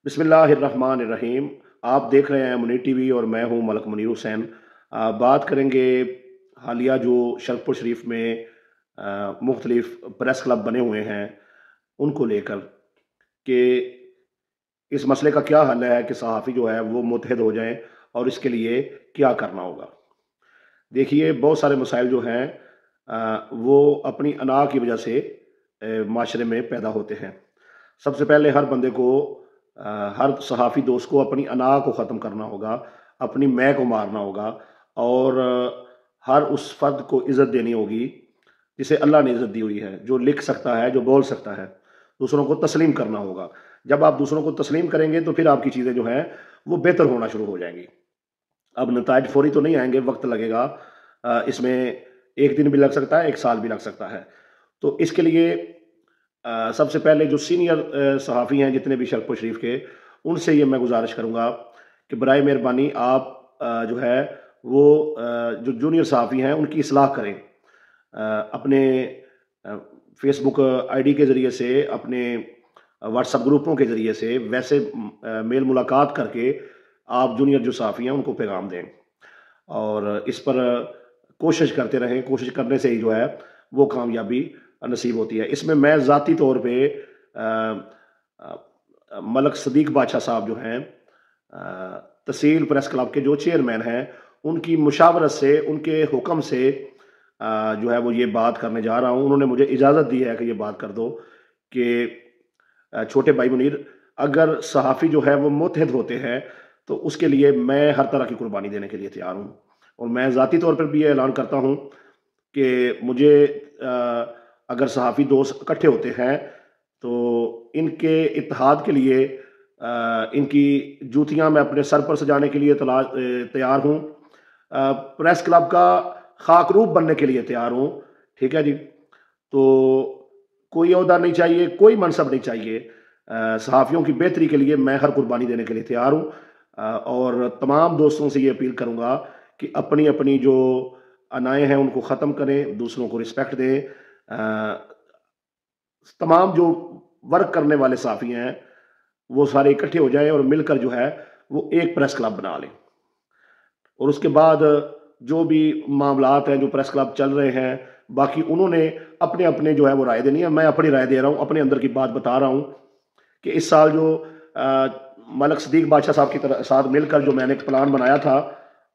बिस्मिल्लाहिर्रहमानिर्रहीम। आप देख रहे हैं मुनीर टीवी और मैं हूं मलक मुनीर हुसैन। बात करेंगे हालिया जो शरकपुर शरीफ में मुख्तलिफ प्रेस क्लब बने हुए हैं उनको लेकर कि इस मसले का क्या हल है कि सहाफ़ी जो है वो मुत्तहिद हो जाएं और इसके लिए क्या करना होगा। देखिए, बहुत सारे मसाइल जो हैं वो अपनी अना की वजह से माशरे में पैदा होते हैं। सबसे पहले हर बंदे को हर सहाफ़ी दोस्त को अपनी अना को ख़त्म करना होगा, अपनी मैं को मारना होगा और हर उस फ़र्द को इज़्ज़त देनी होगी जिसे अल्लाह ने इज़्ज़त दी हुई है, जो लिख सकता है, जो बोल सकता है। दूसरों को तस्लीम करना होगा। जब आप दूसरों को तस्लीम करेंगे तो फिर आपकी चीज़ें जो हैं वो बेहतर होना शुरू हो जाएँगी। अब नताइज फ़ौरी तो नहीं आएँगे, वक़्त लगेगा। इसमें 1 दिन भी लग सकता है, 1 साल भी लग सकता है। तो इसके लिए सबसे पहले जो सीनियर सहाफ़ी हैं जितने भी शरकपुर शरीफ के, उनसे ये मैं गुज़ारिश करूँगा कि बराए मेहरबानी आप जो है वो जो जूनियर सहाफ़ी हैं उनकी इस्लाह करें। अपने फ़ेसबुक आईडी के ज़रिए से, अपने व्हाट्सएप ग्रुपों के ज़रिए से वैसे मेल मुलाकात करके आप जूनियर जो सहाफ़ी हैं उनको पैगाम दें और इस पर कोशिश करते रहें। कोशिश करने से ही जो है वो कामयाबी नसीब होती है। इसमें मैं ज़ाती तौर पे मलक सदीक बादशाह साहब जो हैं तहसील प्रेस क्लब के जो चेयरमैन हैं, उनकी मुशावरत से, उनके हुक्म से जो है वो ये बात करने जा रहा हूँ। उन्होंने मुझे इजाज़त दी है कि ये बात कर दो कि छोटे भाई मुनीर, अगर सहाफ़ी जो है वो मुत्तहिद होते हैं तो उसके लिए मैं हर तरह की कुर्बानी देने के लिए तैयार हूँ और मैं ज़ाती तौर पर भी ये ऐलान करता हूँ कि मुझे अगर सहाफ़ी दोस्त इकट्ठे होते हैं तो इनके इत्तेहाद के लिए इनकी जूतियाँ मैं अपने सर पर सजाने के लिए तैयार हूँ। प्रेस क्लब का खाकरूब बनने के लिए तैयार हूँ। ठीक है जी। तो कोई ओहदा नहीं चाहिए, कोई मनसब नहीं चाहिए। सहाफ़ियों की बेहतरी के लिए मैं हर कुर्बानी देने के लिए तैयार हूँ और तमाम दोस्तों से ये अपील करूँगा कि अपनी अपनी जो अनाएँ हैं उनको ख़त्म करें, दूसरों को रिस्पेक्ट दें। तमाम जो वर्क करने वाले सहाफ़ी हैं वो सारे इकट्ठे हो जाएं और मिलकर जो है वो एक प्रेस क्लब बना लें और उसके बाद जो भी मामलात हैं, जो प्रेस क्लब चल रहे हैं, बाकी उन्होंने अपने अपने जो है वो राय देनी है। मैं अपनी राय दे रहा हूँ, अपने अंदर की बात बता रहा हूँ कि इस साल जो मलक सदीक बादशाह साहब की तरह साथ मिलकर जो मैंने एक प्लान बनाया था,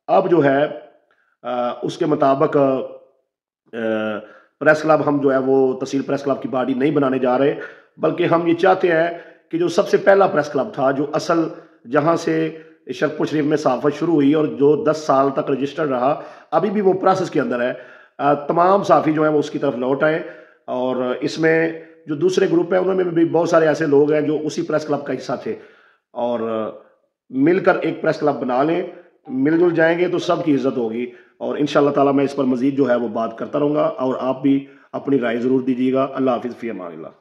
अब जो है उसके मुताबिक प्रेस क्लब हम जो है वो तहसील प्रेस क्लब की बॉडी नहीं बनाने जा रहे, बल्कि हम ये चाहते हैं कि जो सबसे पहला प्रेस क्लब था, जो असल जहाँ से शरकपुर शरीफ में सहाफ़त शुरू हुई और जो 10 साल तक रजिस्टर्ड रहा, अभी भी वो प्रोसेस के अंदर है। तमाम सहाफ़ी जो हैं वो उसकी तरफ लौट आए और इसमें जो दूसरे ग्रुप हैं उनमें भी बहुत सारे ऐसे लोग हैं जो उसी प्रेस क्लब का हिस्सा थे और मिलकर एक प्रेस क्लब बना लें। मिलजुल जाएंगे तो सबकी इज्जत होगी और इंशाअल्लाह ताला मैं इस पर मजीद जो है वो बात करता रहूँगा और आप भी अपनी राय ज़रूर दीजिएगा। अल्लाह हाफ़िज़, फ़ी अमान अल्लाह।